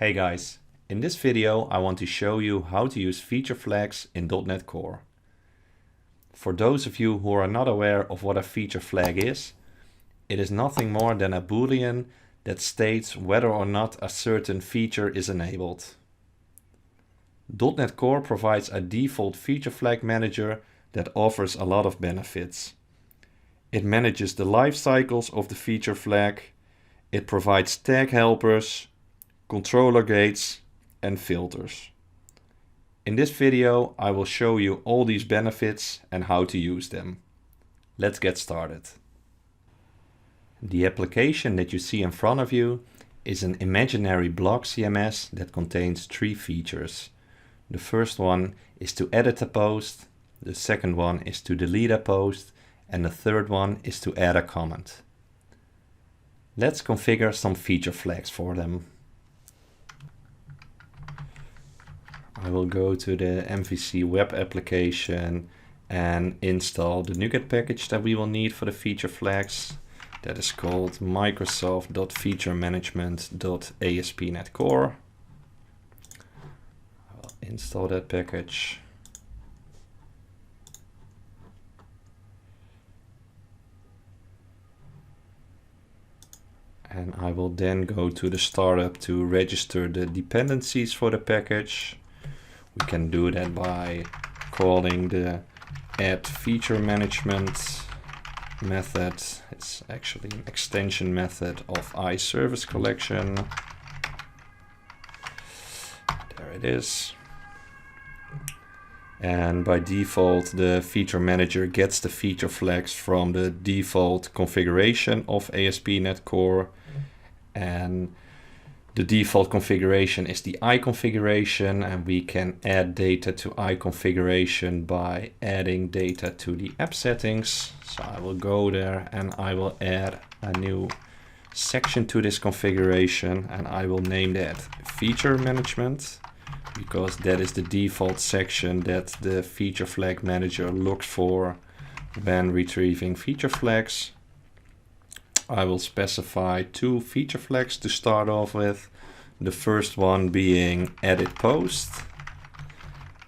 Hey guys, in this video I want to show you how to use feature flags in .NET Core. For those of you who are not aware of what a feature flag is, it is nothing more than a boolean that states whether or not a certain feature is enabled. .NET Core provides a default feature flag manager that offers a lot of benefits. It manages the life cycles of the feature flag, it provides tag helpers, controller gates and filters. In this video I will show you all these benefits and how to use them. Let's get started. The application that you see in front of you is an imaginary block CMS that contains three features. The first one is to edit a post, the second one is to delete a post, and the third one is to add a comment. Let's configure some feature flags for them. I will go to the MVC web application and install the NuGet package that we will need for the feature flags. That is called microsoft.featuremanagement.aspnet core. I'll install that package. And I will then go to the startup to register the dependencies for the package. We can do that by calling the add feature management method. It's actually an extension method of iService collection. There it is. And by default, the feature manager gets the feature flags from the default configuration of ASP.NET Core. And the default configuration is the I configuration, and we can add data to I configuration by adding data to the app settings. So I will go there and I will add a new section to this configuration, and I will name that feature management, because that is the default section that the feature flag manager looks for when retrieving feature flags. I will specify two feature flags to start off with. The first one being edit post,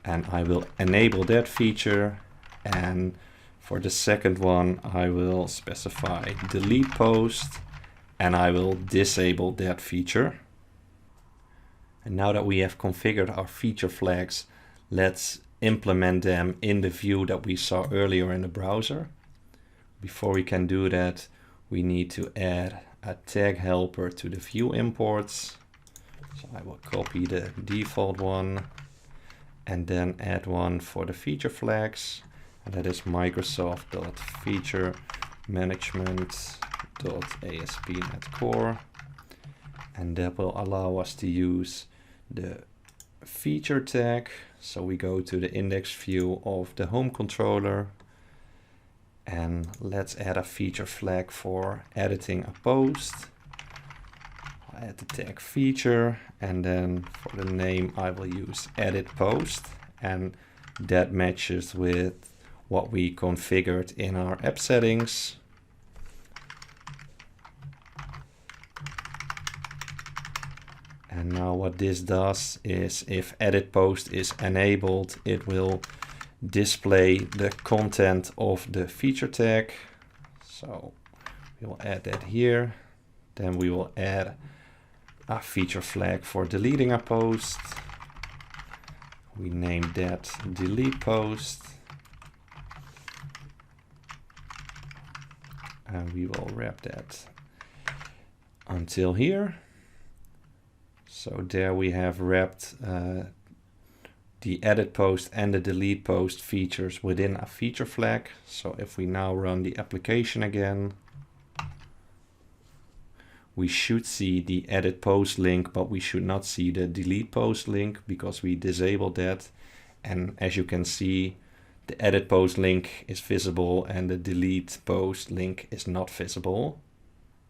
and I will enable that feature. And for the second one I will specify delete post, and I will disable that feature. And now that we have configured our feature flags, let's implement them in the view that we saw earlier in the browser. Before we can do that, we need to add a tag helper to the view imports. So I will copy the default one and then add one for the feature flags, and that is Microsoft.featuremanagement.aspnet core, and that will allow us to use the feature tag. So we go to the index view of the home controller, and let's add a feature flag for editing a post. I'll add the tag feature, and then for the name I will use edit post, and that matches with what we configured in our app settings. And now what this does is, if edit post is enabled, it will display the content of the feature tag. So we will add that here. Then we will add a feature flag for deleting a post. We name that delete post. And we will wrap that until here. So there we have wrapped the edit post and the delete post features within a feature flag. So if we now run the application again, we should see the edit post link, but we should not see the delete post link because we disabled that. And as you can see, the edit post link is visible and the delete post link is not visible.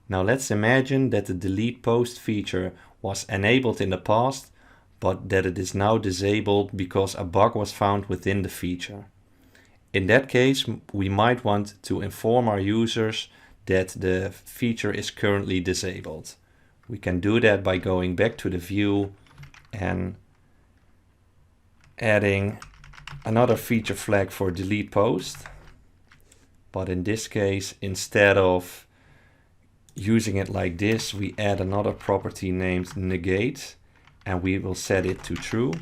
Now let's imagine that the delete post feature was enabled in the past, but that it is now disabled because a bug was found within the feature. In that case, we might want to inform our users that the feature is currently disabled. We can do that by going back to the view and adding another feature flag for delete post. But in this case, instead of using it like this, we add another property named negate, and we will set it to true.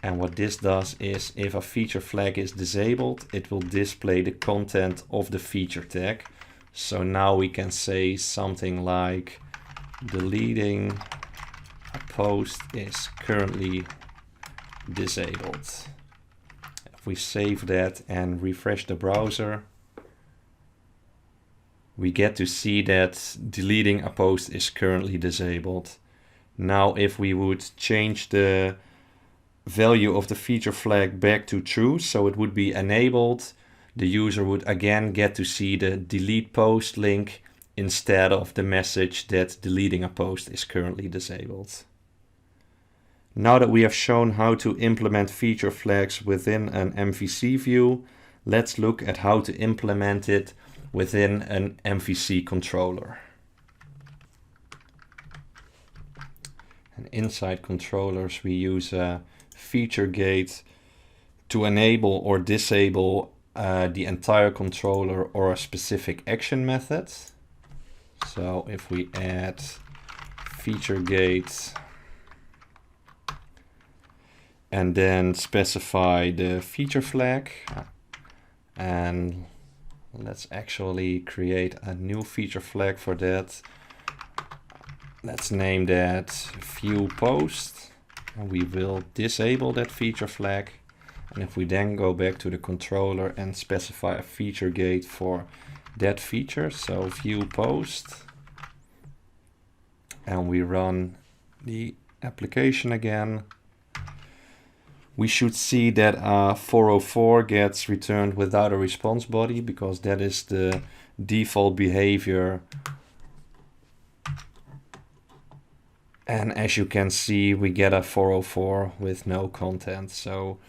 And what this does is, if a feature flag is disabled, it will display the content of the feature tag. So now we can say something like deleting a post is currently disabled. If we save that and refresh the browser, we get to see that deleting a post is currently disabled. Now if we would change the value of the feature flag back to true, so it would be enabled, the user would again get to see the delete post link instead of the message that deleting a post is currently disabled. Now that we have shown how to implement feature flags within an MVC view, let's look at how to implement it within an MVC controller. And inside controllers, we use a feature gate to enable or disable the entire controller or a specific action method. So if we add feature gate and then specify the feature flag, and let's actually create a new feature flag for that. Let's name that view post, and we will disable that feature flag. And if we then go back to the controller and specify a feature gate for that feature, so view post, and we run the application again, we should see that 404 gets returned without a response body, because that is the default behavior. And as you can see, we get a 404 with no content. So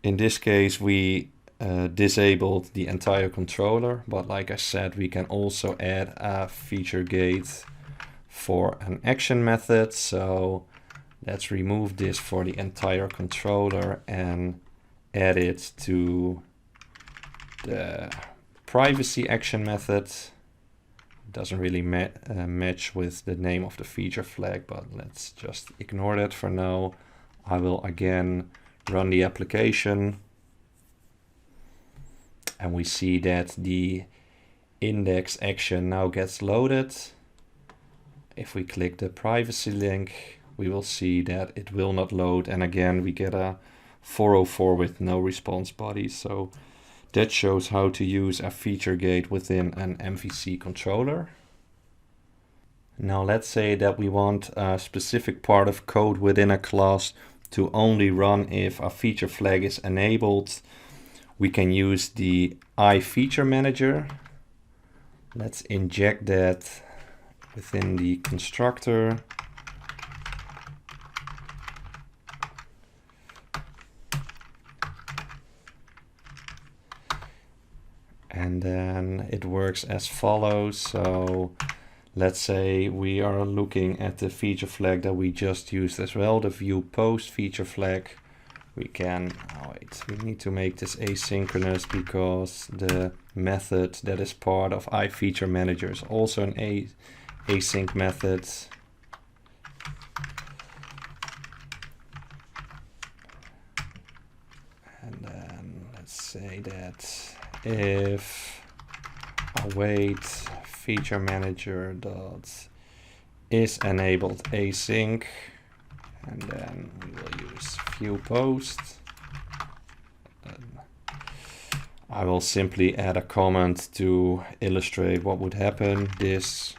in this case, we disabled the entire controller, but like I said, we can also add a feature gate for an action method. So let's remove this for the entire controller and add it to the privacy action method. It doesn't really match with the name of the feature flag, but let's just ignore that for now. I will again run the application, and we see that the index action now gets loaded. If we click the privacy link, we will see that it will not load, and again we get a 404 with no response body. So that shows how to use a feature gate within an MVC controller. Now let's say that we want a specific part of code within a class to only run if a feature flag is enabled. We can use the feature manager. Let's inject that within the constructor. And then it works as follows. So let's say we are looking at the feature flag that we just used as well, the view post feature flag. We can, we need to make this asynchronous because the method that is part of feature manager is also an async method. And then let's say that if await feature manager dot is enabled async, and then we will use view post. I will simply add a comment to illustrate what would happen. This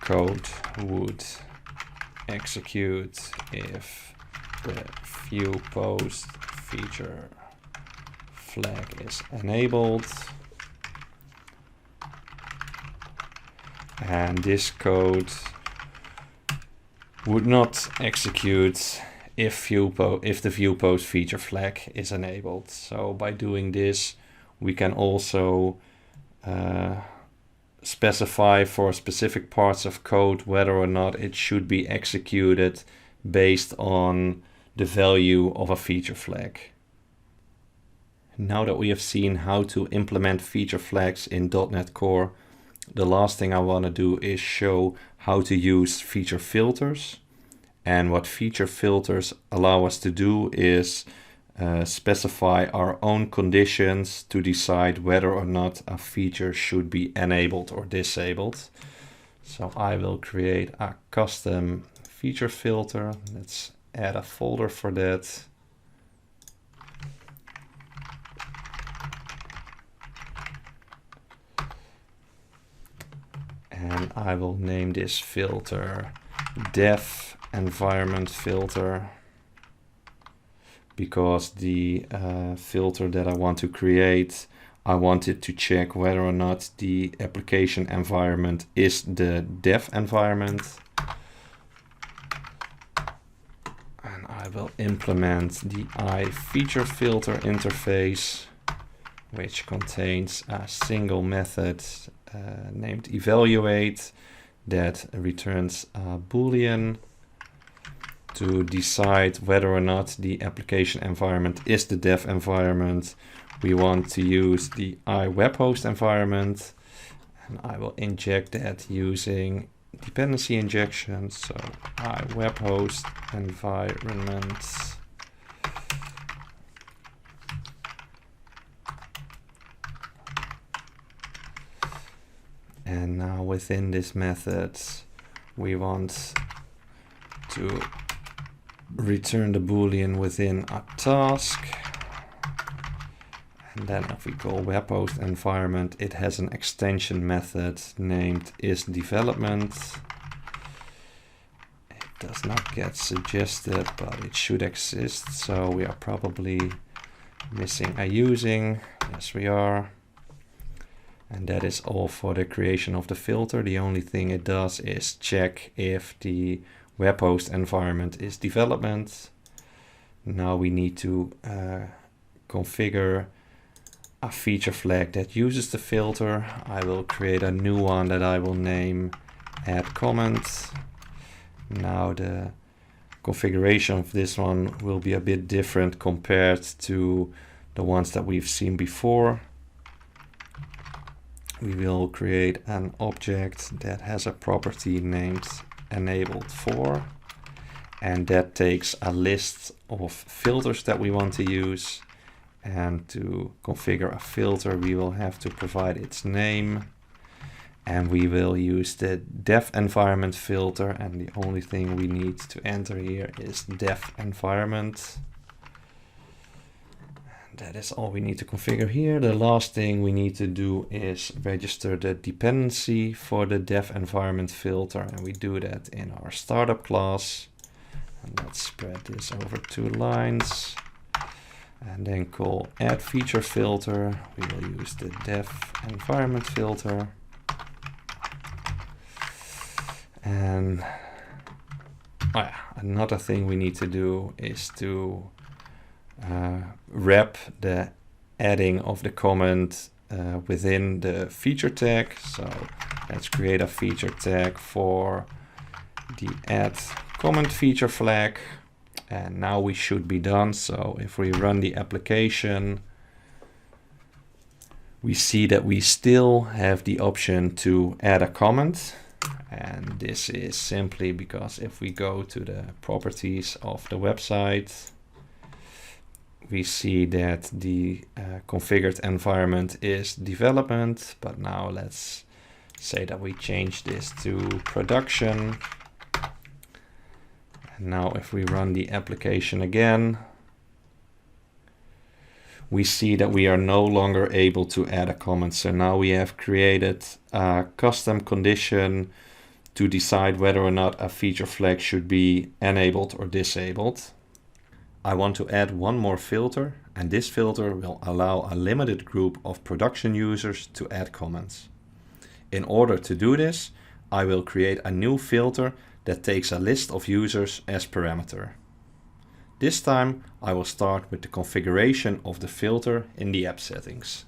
code would execute if the view post feature flag is enabled, and this code would not execute if the view post feature flag is enabled. So by doing this, we can also specify for specific parts of code whether or not it should be executed based on the value of a feature flag. Now that we have seen how to implement feature flags in .NET Core, the last thing I want to do is show how to use feature filters. And what feature filters allow us to do is specify our own conditions to decide whether or not a feature should be enabled or disabled. So I will create a custom feature filter. Let's add a folder for that. And I will name this filter dev environment filter, because the filter that I want to create, I want it to check whether or not the application environment is the dev environment. And I will implement the feature filter interface, which contains a single method named evaluate that returns a boolean to decide whether or not the application environment is the dev environment. We want to use the web host environment, and I will inject that using dependency injection. So web host environment. And now within this method, we want to return the boolean within a task. And then if we call web host environment, it has an extension method named isDevelopment. It does not get suggested, but it should exist. So we are probably missing a using. Yes, we are. And that is all for the creation of the filter. The only thing it does is check if the web host environment is development. Now we need to configure a feature flag that uses the filter. I will create a new one that I will name add comment. Now the configuration of this one will be a bit different compared to the ones that we've seen before. We will create an object that has a property named enabled for, and that takes a list of filters that we want to use. And to configure a filter, we will have to provide its name, and we will use the dev environment filter, and the only thing we need to enter here is dev environment. That is all we need to configure here. The last thing we need to do is register the dependency for the dev environment filter, and we do that in our startup class. And let's spread this over 2 lines, and then call add feature filter. We will use the dev environment filter. And another thing we need to do is to wrap the adding of the comment within the feature tag. So let's create a feature tag for the add comment feature flag. And now we should be done. So if we run the application, we see that we still have the option to add a comment. And this is simply because if we go to the properties of the website, we see that the configured environment is development, but now let's say that we change this to production. And now if we run the application again, we see that we are no longer able to add a comment. So now we have created a custom condition to decide whether or not a feature flag should be enabled or disabled. I want to add one more filter, and this filter will allow a limited group of production users to add comments. In order to do this, I will create a new filter that takes a list of users as parameter. This time I will start with the configuration of the filter in the app settings.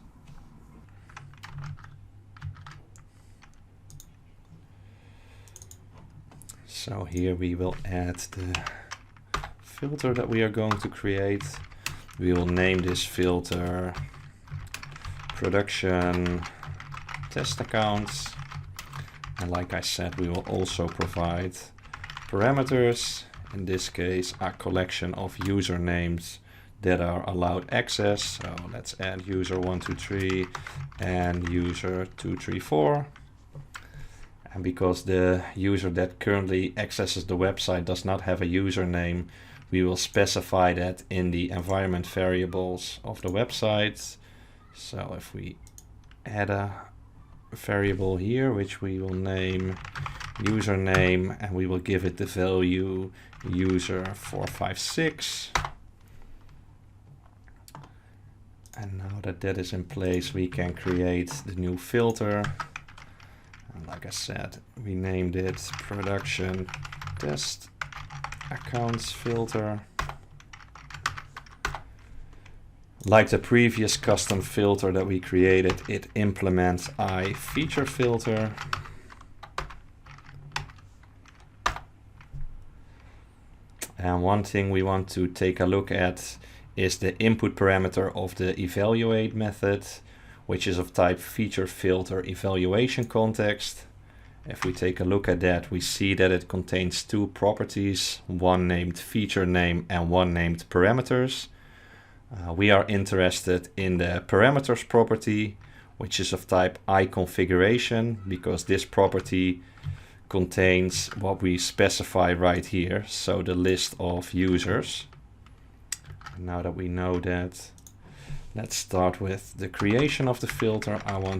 So here we will add the filter that we are going to create. We will name this filter production test accounts. And like I said, we will also provide parameters. In this case, a collection of usernames that are allowed access. So let's add user123 and user234. And because the user that currently accesses the website does not have a username, we will specify that in the environment variables of the website. So if we add a variable here, which we will name username, and we will give it the value user456. And now that that is in place, we can create the new filter. And like I said, we named it production test accounts filter. Like the previous custom filter that we created, it implements feature filter. And one thing we want to take a look at is the input parameter of the evaluate method, which is of type feature filter evaluation context. If we take a look at that, we see that it contains two properties, one named feature name and one named parameters. We are interested in the parameters property, which is of type iConfiguration, because this property contains what we specify right here, so the list of users. And now that we know that, let's start with the creation of the filter. I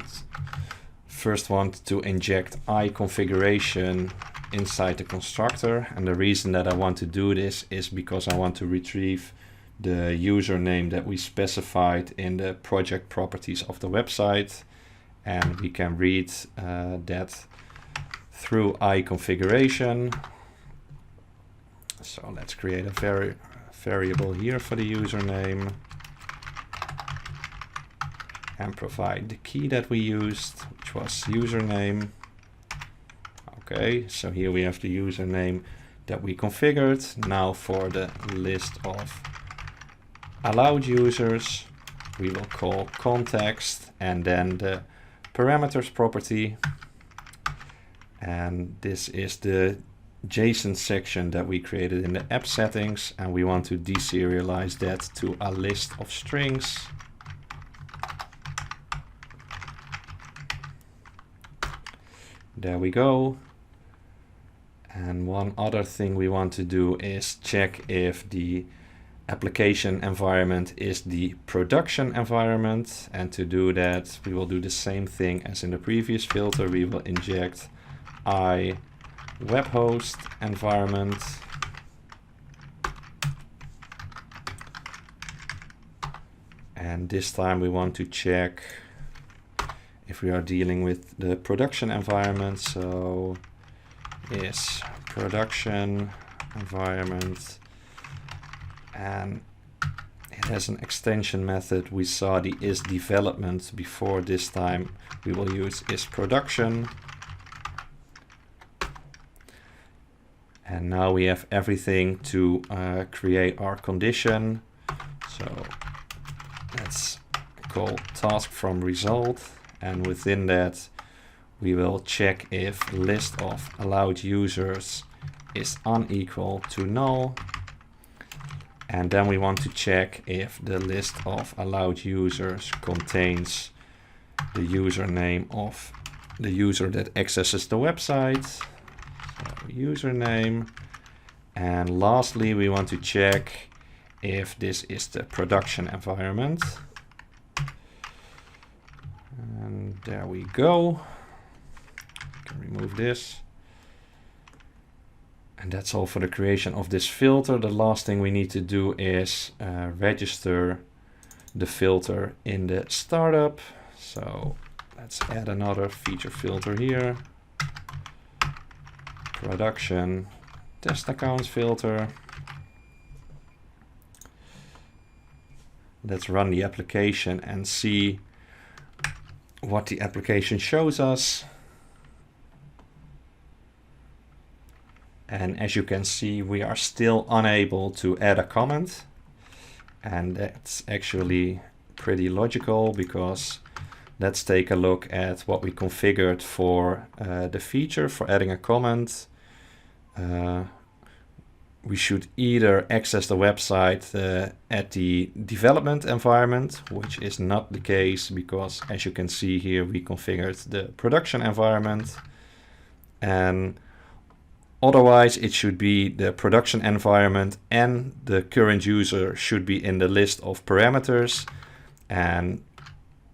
first want to inject iConfiguration inside the constructor, and the reason that I want to do this is because I want to retrieve the username that we specified in the project properties of the website, and we can read that through iConfiguration. So let's create a variable here for the username and provide the key that we used, which was username. Okay, so here we have the username that we configured. Now for the list of allowed users, we will call context and then the parameters property. And this is the JSON section that we created in the app settings, and we want to deserialize that to a list of strings. There we go. And one other thing we want to do is check if the application environment is the production environment, and to do that we will do the same thing as in the previous filter. We will inject webhost environment, and this time we want to check if we are dealing with the production environment. So is production environment, and it has an extension method. We saw the is development before. This time we will use is production. And now we have everything to create our condition. So let's call task from result, and within that we will check if list of allowed users is unequal to null. And then we want to check if the list of allowed users contains the username of the user that accesses the website. So username. And lastly, we want to check if this is the production environment. And there we go. Can remove this. And that's all for the creation of this filter. The last thing we need to do is register the filter in the startup. So let's add another feature filter here. Production test accounts filter. Let's run the application and see what the application shows us. And as you can see, we are still unable to add a comment. And that's actually pretty logical, because let's take a look at what we configured for the feature for adding a comment. We should either access the website at the development environment, which is not the case, because as you can see here, we configured the production environment. And otherwise, it should be the production environment, and the current user should be in the list of parameters. And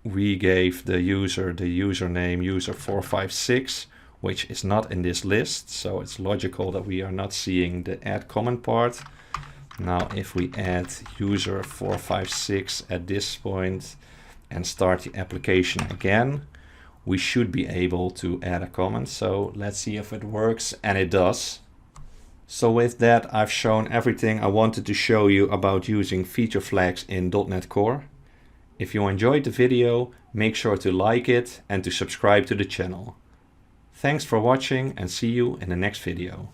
we gave the user the username user456, which is not in this list. So it's logical that we are not seeing the add comment part. Now, if we add user456 at this point and start the application again, we should be able to add a comment. So let's see if it works, and it does. So with that, I've shown everything I wanted to show you about using feature flags in .NET Core. If you enjoyed the video, make sure to like it and to subscribe to the channel. Thanks for watching, and see you in the next video.